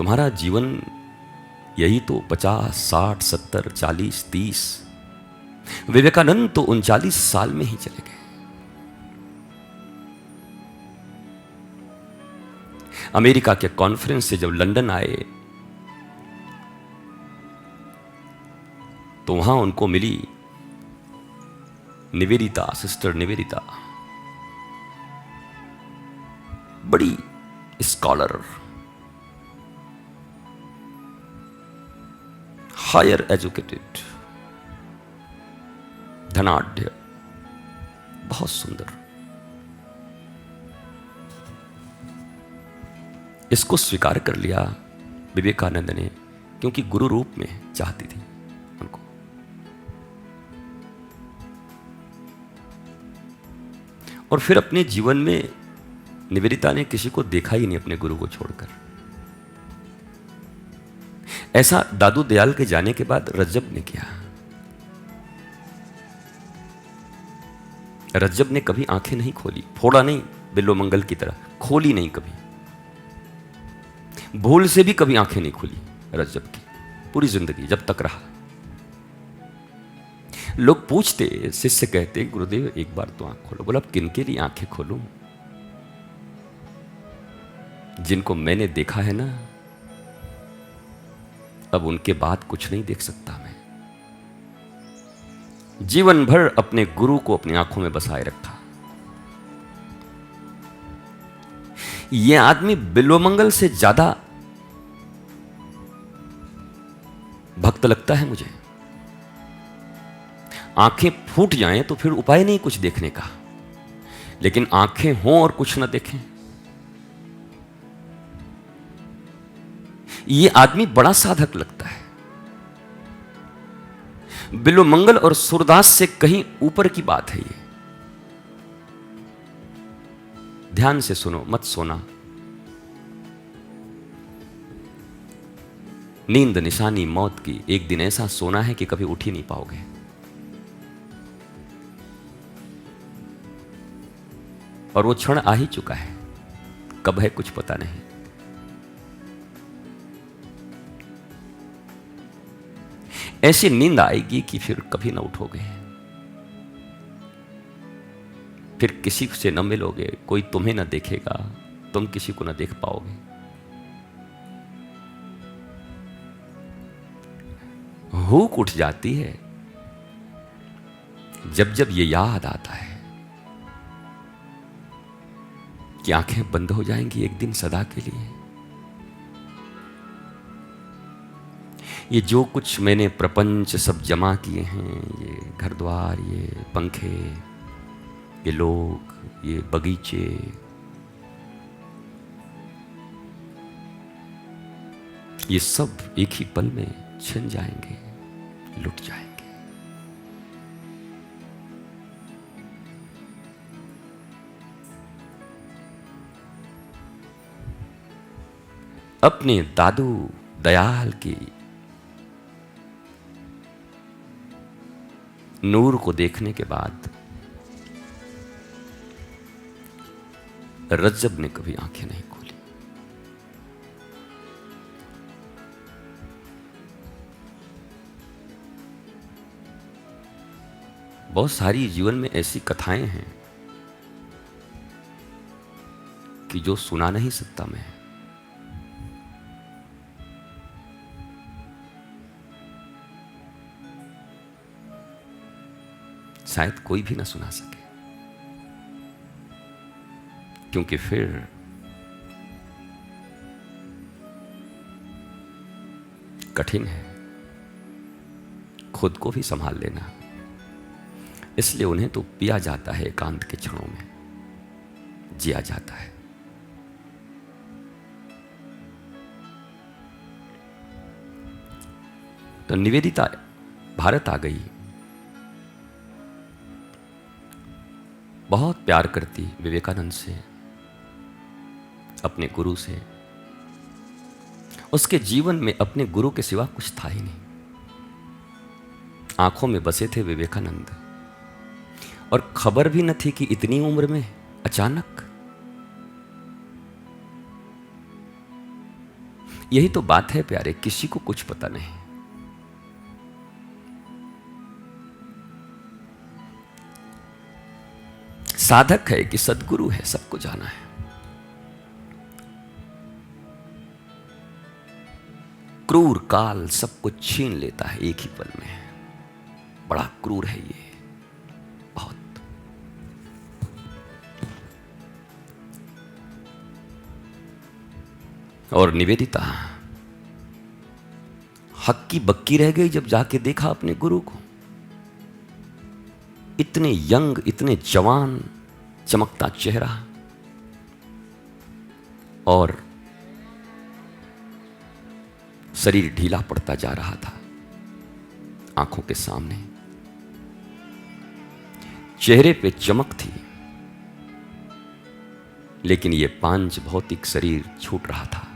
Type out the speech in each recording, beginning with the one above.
तुम्हारा जीवन यही तो 50, 60, 70, 40, 30। विवेकानंद तो 39 साल में ही चले गए। अमेरिका के कॉन्फ्रेंस से जब लंदन आए तो वहां उनको मिली निवेदिता, सिस्टर निवेदिता, बड़ी स्कॉलर, हायर एजुकेटेड, धनाढ्य, बहुत सुंदर। इसको स्वीकार कर लिया विवेकानंद ने, क्योंकि गुरु रूप में चाहती थी उनको। और फिर अपने जीवन में निवेदिता ने किसी को देखा ही नहीं अपने गुरु को छोड़कर। ऐसा दादू दयाल के जाने के बाद रज्जब ने किया। रज्जब ने कभी आंखें नहीं खोली, फोड़ा नहीं बिल्लो मंगल की तरह, खोली नहीं कभी, भूल से भी कभी आंखें नहीं खुली रज्जब की, पूरी जिंदगी जब तक रहा। लोग पूछते, शिष्य कहते, गुरुदेव एक बार तो आंख खोलो। बोला, अब किनके लिए आंखें खोलूं? जिनको मैंने देखा है ना, अब उनके बाद कुछ नहीं देख सकता मैं। जीवन भर अपने गुरु को अपनी आंखों में बसाए रखा। यह आदमी बिल्वमंगल से ज्यादा भक्त लगता है मुझे। आंखें फूट जाएं तो फिर उपाय नहीं कुछ देखने का, लेकिन आंखें हों और कुछ न देखें, यह आदमी बड़ा साधक लगता है। बिल्वमंगल और सूरदास से कहीं ऊपर की बात है ये। ध्यान से सुनो, मत सोना। नींद निशानी मौत की। एक दिन ऐसा सोना है कि कभी उठ ही नहीं पाओगे। और वो क्षण आ ही चुका है, कब है कुछ पता नहीं। ऐसी नींद आएगी कि फिर कभी ना उठोगे, फिर किसी से न मिलोगे, कोई तुम्हें ना देखेगा, तुम किसी को ना देख पाओगे। भूख उठ जाती है जब जब ये याद आता है कि आंखें बंद हो जाएंगी एक दिन सदा के लिए। ये जो कुछ मैंने प्रपंच सब जमा किए हैं, ये घर द्वार, ये पंखे, ये लोग, ये बगीचे, ये सब एक ही पल में छिन जाएंगे, लुट जाएंगे। अपने दादू दयाल की नूर को देखने के बाद रज्जब ने कभी आंखें नहीं खोली। बहुत सारी जीवन में ऐसी कथाएं हैं कि जो सुना नहीं सकता मैं। शायद कोई भी ना सुना सके, क्योंकि फिर कठिन है खुद को भी संभाल लेना। इसलिए उन्हें तो पिया जाता है, एकांत के क्षणों में जिया जाता है। तो निवेदिता भारत आ गई। बहुत प्यार करती विवेकानंद से, अपने गुरु से। उसके जीवन में अपने गुरु के सिवा कुछ था ही नहीं। आंखों में बसे थे विवेकानंद, और खबर भी न थी कि इतनी उम्र में अचानक यही तो बात है प्यारे, किसी को कुछ पता नहीं। साधक है कि सदगुरु है, सबको जाना है। क्रूर काल सब कुछ छीन लेता है एक ही पल में। बड़ा क्रूर है ये, बहुत। और निवेदिता हक्की बक्की रह गई जब जाके देखा अपने गुरु को। इतने यंग, इतने जवान, चमकता चेहरा, और शरीर ढीला पड़ता जा रहा था आंखों के सामने। चेहरे पे चमक थी, लेकिन ये पांच भौतिक शरीर छूट रहा था।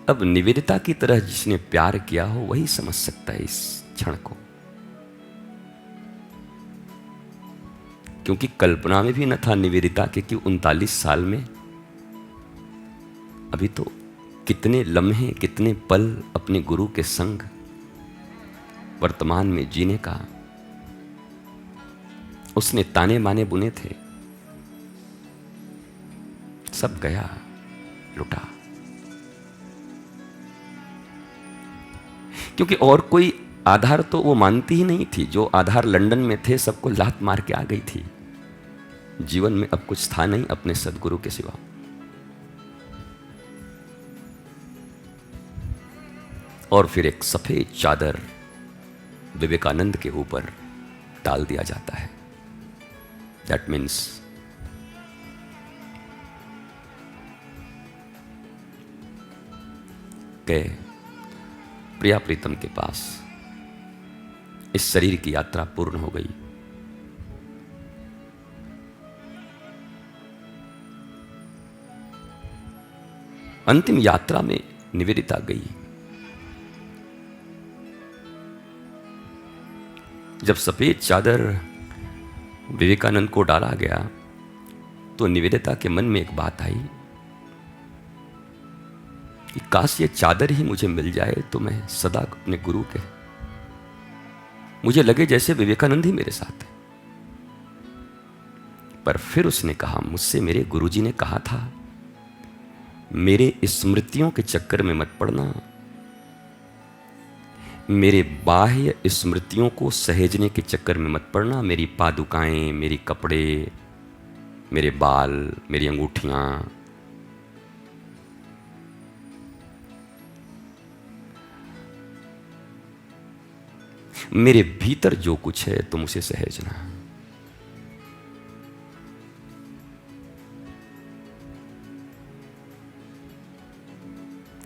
अब निवेदिता की तरह जिसने प्यार किया हो वही समझ सकता है इस क्षण को, क्योंकि कल्पना में भी न था निवेदिता के कि 39 साल में अभी तो कितने लम्हे, कितने पल अपने गुरु के संग वर्तमान में जीने का उसने ताने माने बुने थे। सब गया, लुटा। क्योंकि और कोई आधार तो वो मानती ही नहीं थी। जो आधार लंदन में थे सबको लात मार के आ गई थी। जीवन में अब कुछ था नहीं अपने सदगुरु के सिवा। और फिर एक सफेद चादर विवेकानंद के ऊपर डाल दिया जाता है। दैट मीन्स के प्रिया प्रीतम के पास इस शरीर की यात्रा पूर्ण हो गई। अंतिम यात्रा में निवेदिता गई। जब सफेद चादर विवेकानंद को डाला गया तो निवेदिता के मन में एक बात आई कि काश ये चादर ही मुझे मिल जाए तो मैं सदा अपने गुरु के, मुझे लगे जैसे विवेकानंद ही मेरे साथ है। पर फिर उसने कहा, मुझसे मेरे गुरुजी ने कहा था मेरे स्मृतियों के चक्कर में मत पड़ना, मेरे बाह्य स्मृतियों को सहेजने के चक्कर में मत पड़ना। मेरी पादुकाएं, मेरी कपड़े, मेरे बाल, मेरी अंगूठियां, मेरे भीतर जो कुछ है तुम उसे सहेजना।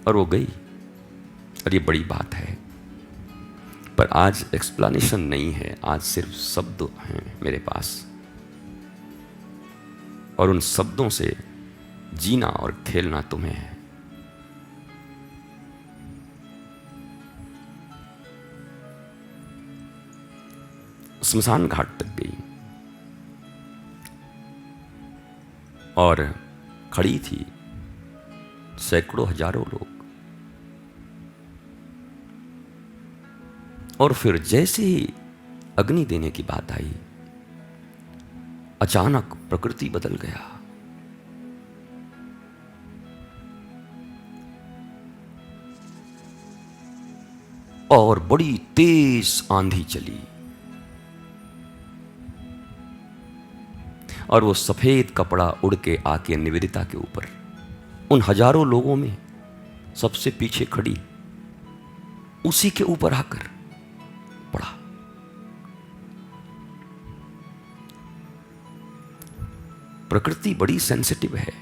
और वो गई। और ये बड़ी बात है, पर आज एक्सप्लेनेशन नहीं है, आज सिर्फ शब्द हैं मेरे पास, और उन शब्दों से जीना और खेलना तुम्हें है। स्मशान घाट तक गई और खड़ी थी सैकड़ों हजारों लोग। और फिर जैसे ही अग्नि देने की बात आई, अचानक प्रकृति बदल गया। और बड़ी तेज आंधी चली और वो सफेद कपड़ा उड़ के आके निवेदिता के ऊपर, उन हजारों लोगों में सबसे पीछे खड़ी, उसी के ऊपर आकर पड़ा। प्रकृति बड़ी सेंसिटिव है।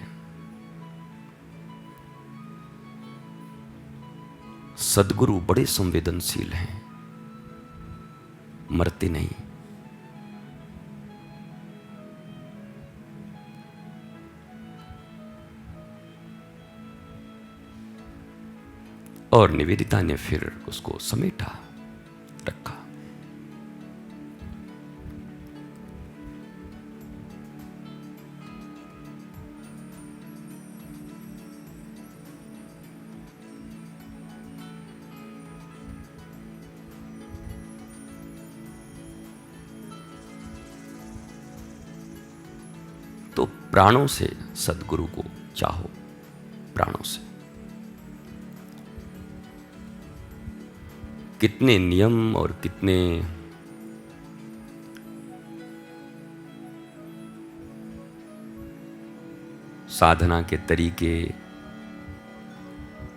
सद्गुरु बड़े संवेदनशील हैं, मरते नहीं। और निवेदिता ने फिर उसको समेटा रखा। तो प्राणों से सद्गुरु को चाहो, प्राणों से। कितने नियम और कितने साधना के तरीके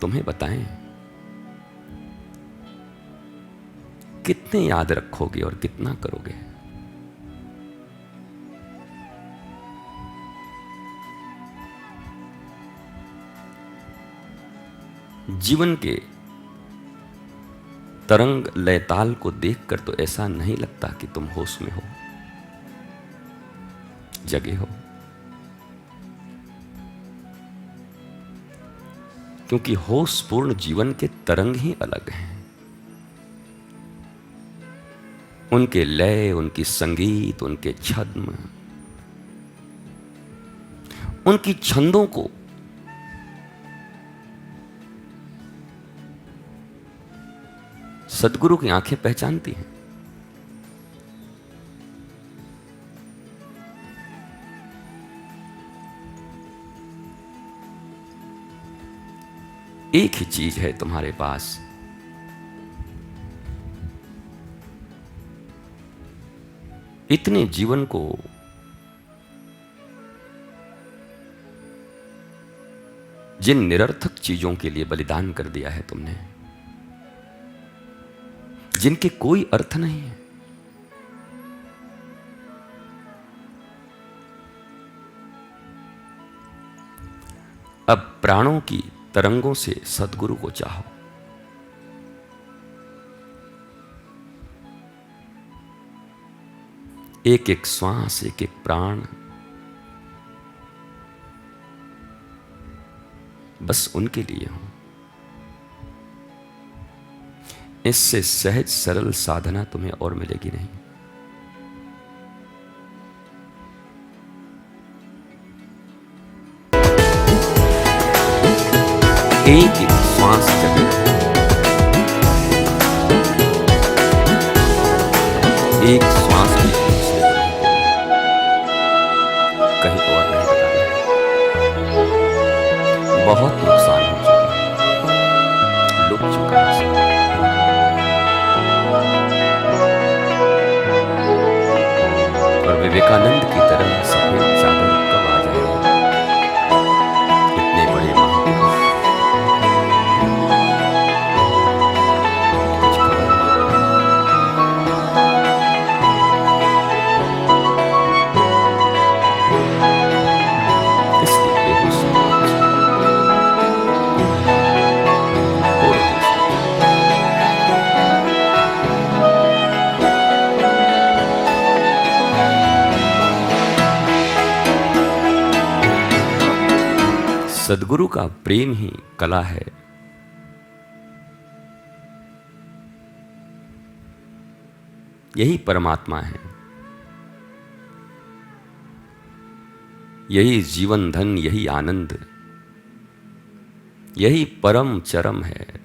तुम्हें बताएं, कितने याद रखोगे और कितना करोगे? जीवन के तरंग लयताल को देखकर तो ऐसा नहीं लगता कि तुम होश में हो, जगे हो, क्योंकि होशपूर्ण जीवन के तरंग ही अलग हैं। उनके लय, उनकी संगीत, उनके छद्म, उनकी छंदों को सद्गुरु की आंखें पहचानती हैं। एक ही चीज है तुम्हारे पास, इतने जीवन को जिन निरर्थक चीजों के लिए बलिदान कर दिया है तुमने, जिनके कोई अर्थ नहीं है, अब प्राणों की तरंगों से सद्गुरु को चाहो। एक एक श्वास, एक एक प्राण बस उनके लिए हो। इससे सहज सरल साधना तुम्हें और मिलेगी नहीं। एक एक श्वास जगे, एक श्वास भी कहीं और नहीं बताना है। बहुत नुकसान हो चुका है, लुट चुका है। और विवेकानंद की तरह सफेद चादर कब आ जाएगी? इतने बड़े महापुरुष कुछ खबर नहीं। इसलिए बेहोशी सद्गुरु का प्रेम ही कला है। यही परमात्मा है, यही जीवन धन, यही आनंद, यही परम चरम है।